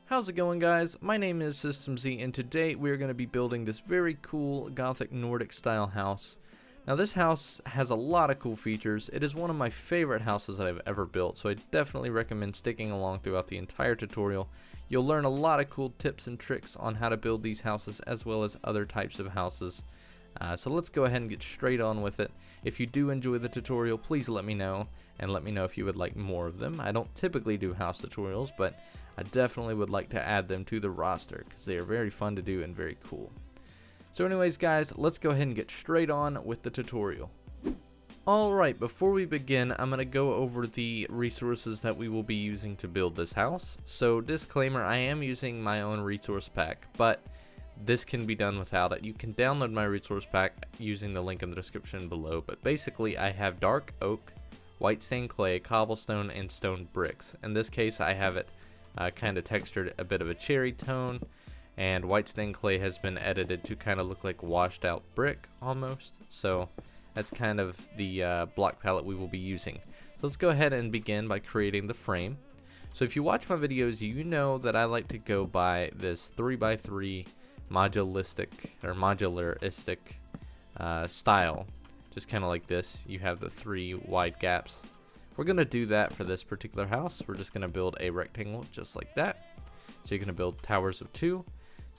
How's it going, guys? My name is SystemZ, and today we are going to be building this very cool Gothic Nordic style house. Now this house has a lot of cool features. It is one of my favorite houses that I've ever built, so I definitely recommend sticking along throughout the entire tutorial. You'll learn a lot of cool tips and tricks on how to build these houses as well as other types of houses. So let's go ahead and get straight on with it. If you do enjoy the tutorial, please let me know, and let me know if you would like more of them. I don't typically do house tutorials, but I definitely would like to add them to the roster because they are very fun to do and very cool. So anyways, guys, let's go ahead and get straight on with the tutorial. Alright, before we begin, I'm going to go over the resources that we will be using to build this house. So disclaimer, I am using my own resource pack, but this can be done without it. You can download my resource pack using the link in the description below, but basically I have dark oak, white stained clay, cobblestone, and stone bricks. In this case I have it kind of textured a bit of a cherry tone, and white stained clay has been edited to kind of look like washed out brick almost. So that's kind of the block palette we will be using. So let's go ahead and begin by creating the frame. So if you watch my videos, you know that I like to go by this 3x3 modularistic style, just kind of like this. You have the 3 wide gaps. We're gonna do that for this particular house. We're just gonna build a rectangle just like that. So you're gonna build towers of 2,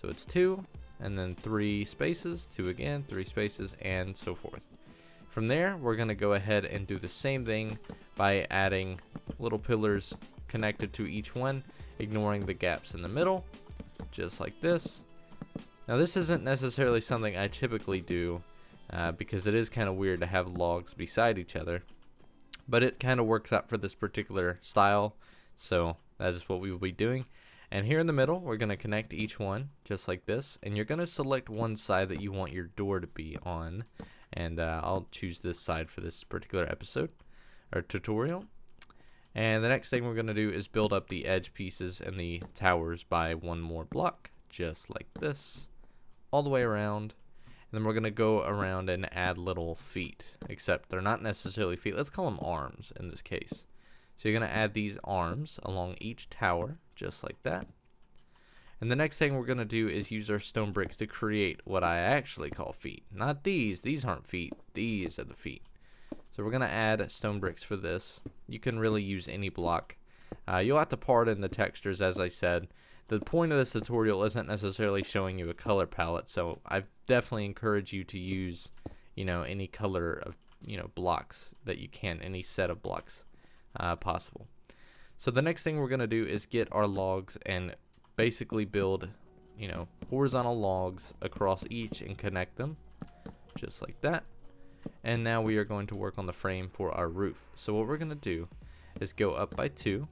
so it's 2 and then 3 spaces, 2 again, 3 spaces, and so forth. From there we're gonna go ahead and do the same thing by adding little pillars connected to each one, ignoring the gaps in the middle, just like this. Now this isn't necessarily something I typically do because it is kind of weird to have logs beside each other, but it kind of works out for this particular style, so that is what we will be doing. And here in the middle we're going to connect each one just like this, and you're going to select one side that you want your door to be on, and I'll choose this side for this particular episode or tutorial. And the next thing we're going to do is build up the edge pieces and the towers by one more block just like this, all the way around. And then we're going to go around and add little feet, except they're not necessarily feet. Let's call them arms in this case. So you're going to add these arms along each tower, just like that. And the next thing we're going to do is use our stone bricks to create what I actually call feet. Not these. These aren't feet. These are the feet. So we're going to add stone bricks for this. You can really use any block. You'll have to pardon the textures, as I said. The point of this tutorial isn't necessarily showing you a color palette, so I definitely encourage you to use, any color of, blocks that you can, any set of blocks possible. So the next thing we're going to do is get our logs and basically build, horizontal logs across each and connect them, just like that. And now we are going to work on the frame for our roof. So what we're going to do is go up by 2,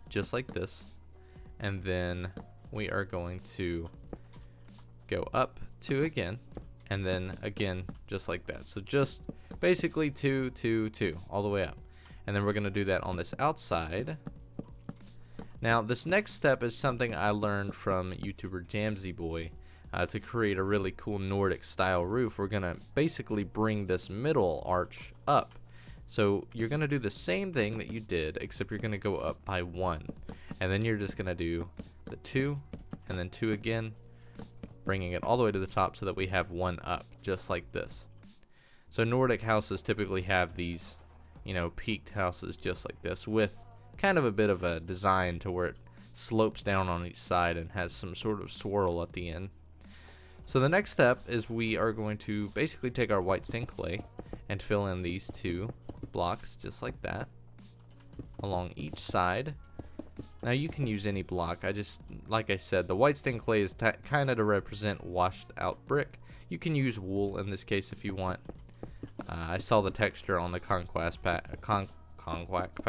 just like this. And then we are going to go up 2 again, and then again just like that. So just basically 2, 2, 2 all the way up. And then we're going to do that on this outside. Now this next step is something I learned from YouTuber Jamsy Boy to create a really cool Nordic style roof. We're going to basically bring this middle arch up. So you're going to do the same thing that you did, except you're going to go up by 1. And then you're just going to do the 2 and then 2 again, bringing it all the way to the top so that we have 1 up, just like this. So Nordic houses typically have these, peaked houses just like this, with kind of a bit of a design to where it slopes down on each side and has some sort of swirl at the end. So the next step is we are going to basically take our white stained clay and fill in these 2 blocks just like that along each side. Now you can use any block. Like I said, the white stained clay is kind of to represent washed out brick. You can use wool in this case if you want. I saw the texture on the Conquest pack, Conquest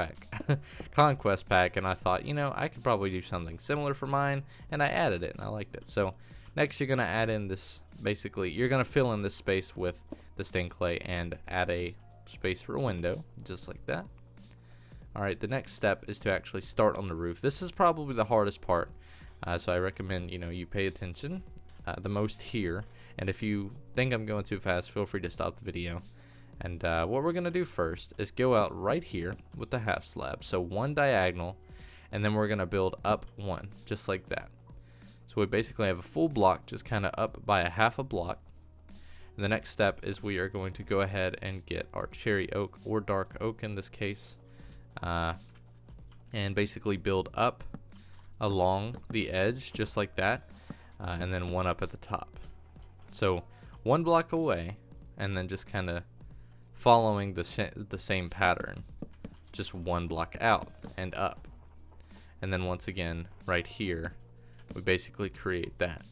pack, and I thought, I could probably do something similar for mine, and I added it and I liked it. So next you're going to add in this, basically you're going to fill in this space with the stained clay and add a space for a window, just like that. Alright, the next step is to actually start on the roof. This is probably the hardest part, so I recommend, you pay attention the most here. And if you think I'm going too fast, feel free to stop the video. And what we're going to do first is go out right here with the half slab. So 1 diagonal, and then we're going to build up 1 just like that. So we basically have a full block just kind of up by a half a block. And the next step is we are going to go ahead and get our cherry oak, or dark oak in this case, and basically build up along the edge just like that, and then 1 up at the top. So 1 block away, and then just kind of following the same pattern, just 1 block out and up. And then once again right here we basically create that.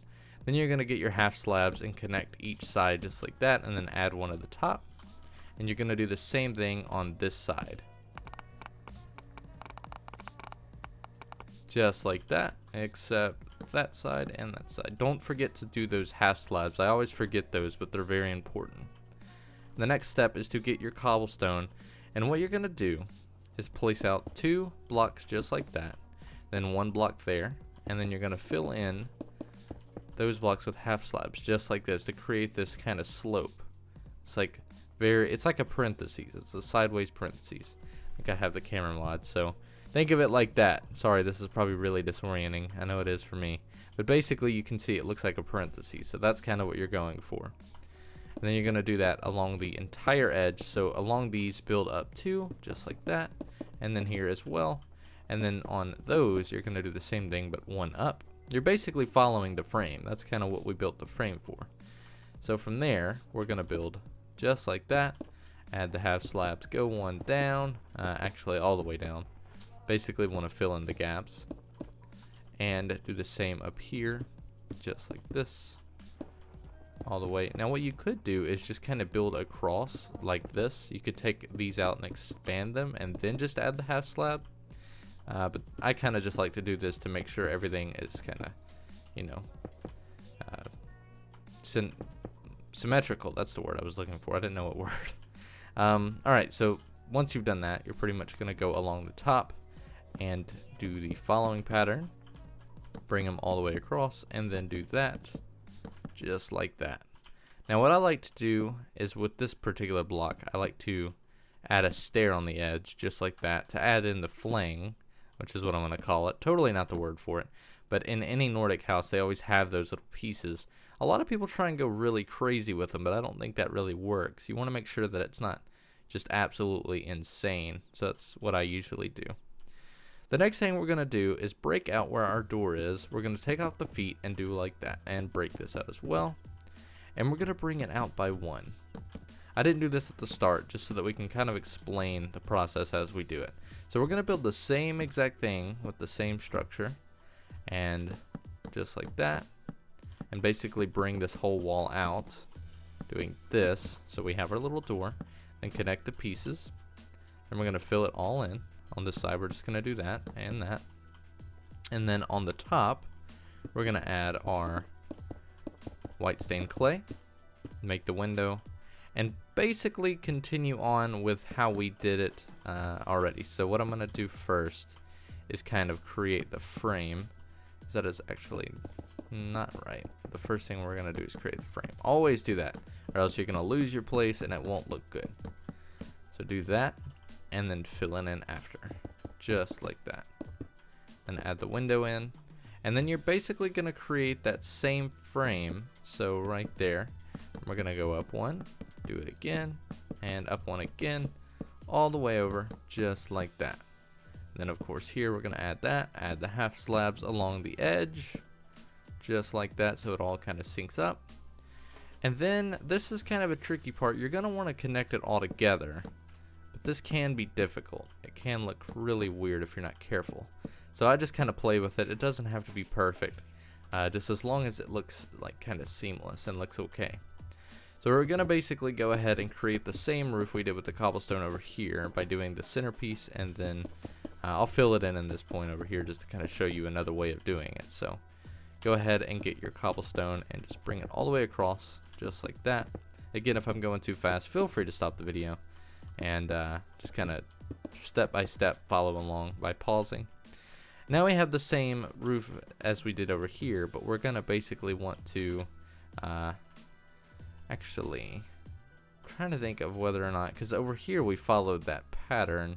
Then you're going to get your half slabs and connect each side just like that, and then add 1 at the top. And you're going to do the same thing on this side. Just like that, except that side and that side. Don't forget to do those half slabs. I always forget those, but they're very important. The next step is to get your cobblestone, and what you're going to do is place out 2 blocks just like that, then 1 block there, and then you're going to fill in those blocks with half slabs just like this to create this kind of slope. It's like a parentheses. It's a sideways parentheses. I think I have the camera mod, so think of it like that. Sorry, this is probably really disorienting. I know it is for me, but basically you can see it looks like a parentheses, so that's kind of what you're going for. And then you're going to do that along the entire edge. So along these, build up 2 just like that, and then here as well. And then on those you're going to do the same thing, but 1 up. You're basically following the frame. That's kind of what we built the frame for. So from there we're going to build just like that, add the half slabs, go 1 down, actually all the way down. Basically want to fill in the gaps, and do the same up here just like this all the way. Now what you could do is just kind of build across like this. You could take these out and expand them and then just add the half slab, but I kind of just like to do this to make sure everything is kind of, you know, symmetrical. That's the word I was looking for. I didn't know what word. Alright, so once you've done that, you're pretty much going to go along the top and do the following pattern, bring them all the way across, and then do that just like that. Now what I like to do is, with this particular block, I like to add a stair on the edge just like that to add in the flang, which is what I'm going to call it. Totally not the word for it, but in any Nordic house they always have those little pieces. A lot of people try and go really crazy with them, but I don't think that really works. You want to make sure that it's not just absolutely insane, so that's what I usually do. The next thing we're going to do is break out where our door is. We're going to take off the feet and do like that, and break this out as well. And we're going to bring it out by 1. I didn't do this at the start just so that we can kind of explain the process as we do it. So we're going to build the same exact thing with the same structure, and just like that, and basically bring this whole wall out doing this. So we have our little door, then connect the pieces, and we're going to fill it all in. On this side we're just going to do that and that, and then on the top we're going to add our white stained clay, make the window, and basically continue on with how we did it already. So what I'm going to do first is kind of create the frame. That is actually not right. The first thing we're going to do is create the frame. Always do that, or else you're going to lose your place and it won't look good. So do that, and then fill it in after, just like that, and add the window in, and then you're basically going to create that same frame. So right there we're going to go up 1, do it again, and up 1 again, all the way over just like that. And then of course here we're going to add that, add the half slabs along the edge just like that, so it all kind of syncs up. And then this is kind of a tricky part. You're going to want to connect it all together, but this can be difficult. It can look really weird if you're not careful. So I just kind of play with it. It doesn't have to be perfect, just as long as it looks like kind of seamless and looks okay. So we're going to basically go ahead and create the same roof we did with the cobblestone over here by doing the centerpiece, and then I'll fill it in this point over here just to kind of show you another way of doing it. So go ahead and get your cobblestone and just bring it all the way across just like that. Again, if I'm going too fast, feel free to stop the video and just kind of step by step follow along by pausing. Now we have the same roof as we did over here, but we're gonna basically want to actually, I'm trying to think of whether or not, because over here we followed that pattern.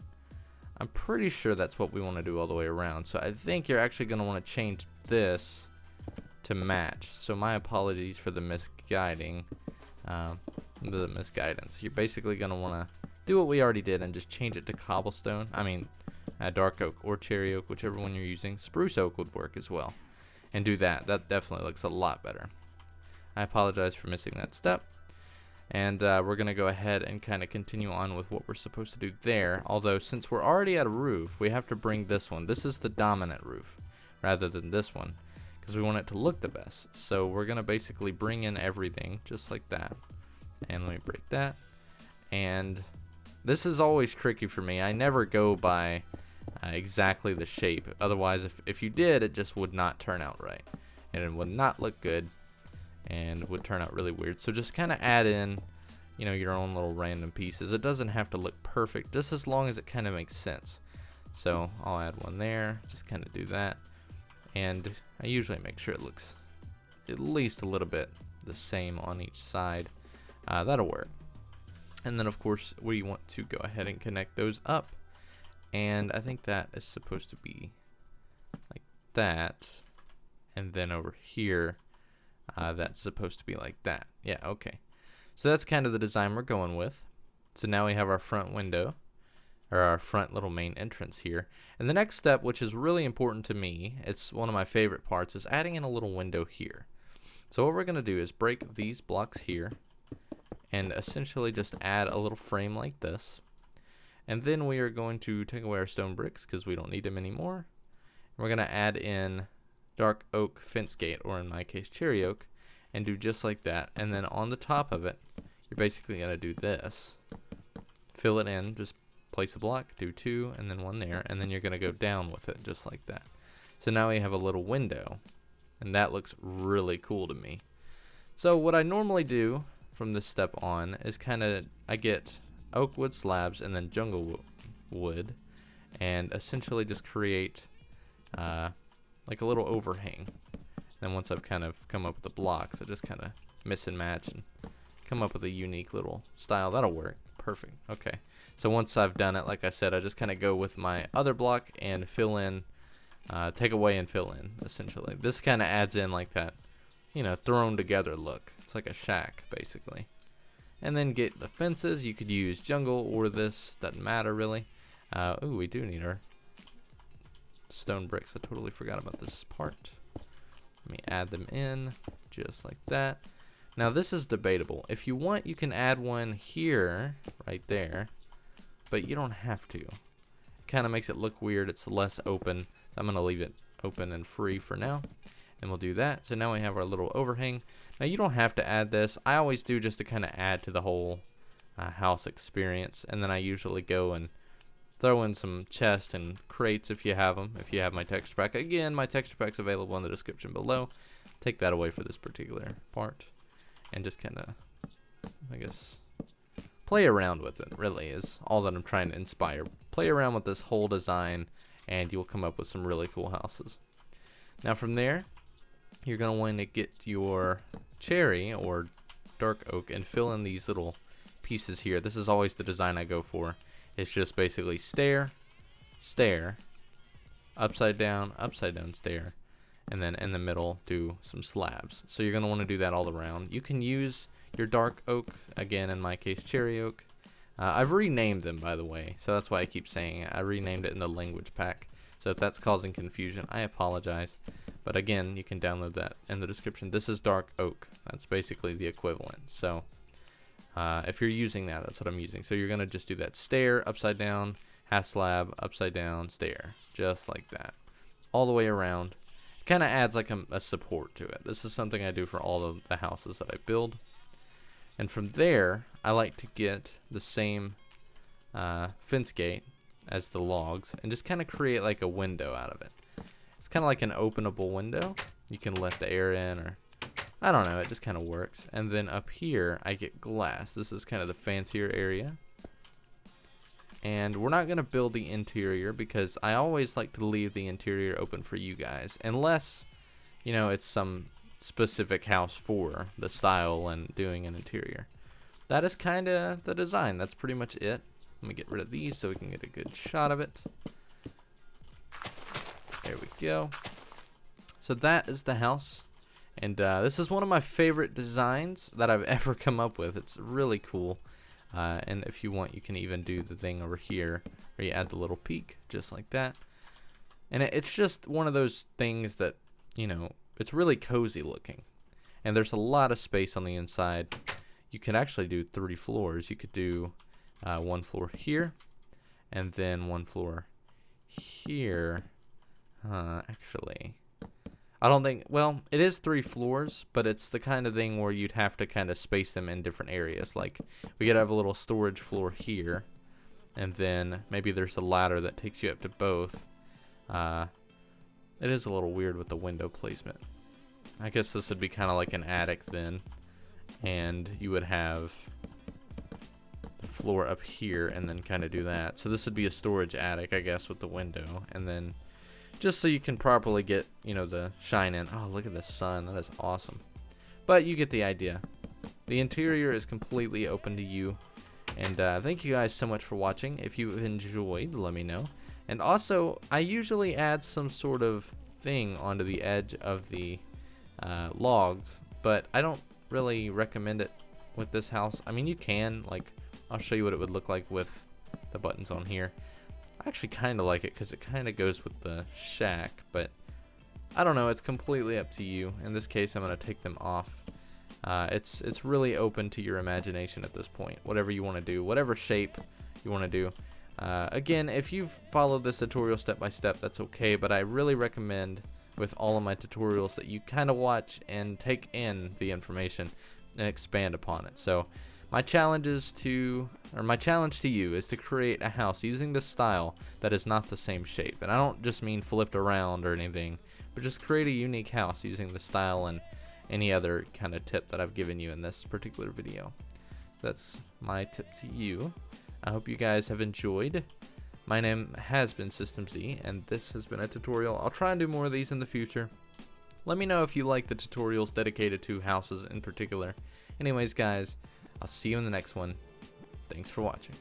I'm pretty sure that's what we want to do all the way around. So I think you're actually going to want to change this to match. So my apologies for the misguiding, the misguidance. You're basically going to want to do what we already did and just change it to cobblestone. I mean, dark oak or cherry oak, whichever one you're using. Spruce oak would work as well. And do that. That definitely looks a lot better. I apologize for missing that step. And we're going to go ahead and kind of continue on with what we're supposed to do there. Although, since we're already at a roof, we have to bring this one. This is the dominant roof rather than this one, because we want it to look the best. So we're going to basically bring in everything just like that. And let me break that. And this is always tricky for me. I never go by exactly the shape. Otherwise, if you did, it just would not turn out right. And it would not look good. And would turn out really weird. So just kind of add in, you know, your own little random pieces. It doesn't have to look perfect, just as long as it kind of makes sense. So I'll add one there, just kind of do that. And I usually make sure it looks at least a little bit the same on each side. That'll work. And then of course we want to go ahead and connect those up. And I think that is supposed to be like that. And then over here, that's supposed to be like that. Yeah, okay. So that's kind of the design we're going with. So now we have our front window, or our front little main entrance here. And the next step, which is really important to me, it's one of my favorite parts, is adding in a little window here. So what we're going to do is break these blocks here and essentially just add a little frame like this. And then we are going to take away our stone bricks because we don't need them anymore. We're going to add in dark oak fence gate, or in my case cherry oak, and do just like that. And then on the top of it, you're basically going to do this, fill it in, just place a block, do two, and then one there, and then you're going to go down with it just like that. So now we have a little window, and that looks really cool to me. So what I normally do from this step on is I get oak wood slabs and then jungle wood, and essentially just create like a little overhang. Then once I've kind of come up with the blocks, I just kind of mix and match and come up with a unique little style. That'll work. Perfect. Okay. So once I've done it, like I said, I just kind of go with my other block and fill in, take away and fill in, essentially. This kind of adds in like that, you know, thrown together look. It's like a shack, basically. And then get the fences. You could use jungle or this. Doesn't matter, really. Ooh, we do need our stone bricks. I totally forgot about this part. Let me add them in just like that. Now this is debatable. If you want, you can add one here, right there, but you don't have to. It kind of makes it look weird. It's less open. I'm going to leave it open and free for now, and we'll do that. So now we have our little overhang. Now you don't have to add this. I always do just to kind of add to the whole house experience, and then I usually go and throw in some chests and crates if you have them, if you have my texture pack. Again, my texture pack's available in the description below. Take that away for this particular part. And just kind of, I guess, play around with it, really, is all that I'm trying to inspire. Play around with this whole design, and you'll come up with some really cool houses. Now from there, you're going to want to get your cherry or dark oak and fill in these little pieces here. This is always the design I go for. It's just basically stair, stair, upside down, stair, and then in the middle do some slabs. So you're going to want to do that all around. You can use your dark oak, again in my case cherry oak. I've renamed them, by the way, so that's why I keep saying it. I renamed it in the language pack. So if that's causing confusion, I apologize. But again, you can download that in the description. This is dark oak. That's basically the equivalent. So if you're using that, that's what I'm using. So you're going to just do that stair, upside down, half slab, upside down, stair. Just like that. All the way around. It kind of adds like a support to it. This is something I do for all of the houses that I build. And from there, I like to get the same fence gate as the logs and just kind of create like a window out of it. It's kind of like an openable window. You can let the air in, or I don't know, it just kind of works. And then up here, I get glass. This is kind of the fancier area. And we're not going to build the interior because I always like to leave the interior open for you guys. Unless, you know, it's some specific house for the style and doing an interior. That is kind of the design. That's pretty much it. Let me get rid of these so we can get a good shot of it. There we go. So that is the house. And this is one of my favorite designs that I've ever come up with. It's really cool. And if you want, you can even do the thing over here where you add the little peak, just like that. And it's just one of those things that, you know, it's really cozy looking. And there's a lot of space on the inside. You can actually do 3 floors. You could do 1 floor here, and then 1 floor here. Actually, I don't think, well, it is 3 floors, but it's the kind of thing where you'd have to kind of space them in different areas. Like, we could have a little storage floor here, and then maybe there's a ladder that takes you up to both. It is a little weird with the window placement. I guess this would be kind of like an attic then, and you would have the floor up here and then kind of do that. So this would be a storage attic, I guess, with the window, and then just so you can properly get, you know, the shine in. Oh, look at the sun. That is awesome. But you get the idea. The interior is completely open to you. And thank you guys so much for watching. If you enjoyed, let me know. And also, I usually add some sort of thing onto the edge of the logs, but I don't really recommend it with this house. I mean, you can, like, I'll show you what it would look like with the buttons on here. I actually kind of like it because it kind of goes with the shack, but I don't know, it's completely up to you. In this case, I'm going to take them off. It's really open to your imagination at this point. Whatever you want to do, whatever shape you want to do. Again, if you've followed this tutorial step by step, that's okay, but I really recommend with all of my tutorials that you kind of watch and take in the information and expand upon it. So my challenge to you is to create a house using this style that is not the same shape. And I don't just mean flipped around or anything, but just create a unique house using the style and any other kind of tip that I've given you in this particular video. That's my tip to you. I hope you guys have enjoyed. My name has been System Z, and this has been a tutorial. I'll try and do more of these in the future. Let me know if you like the tutorials dedicated to houses in particular. Anyways, guys, I'll see you in the next one. Thanks for watching.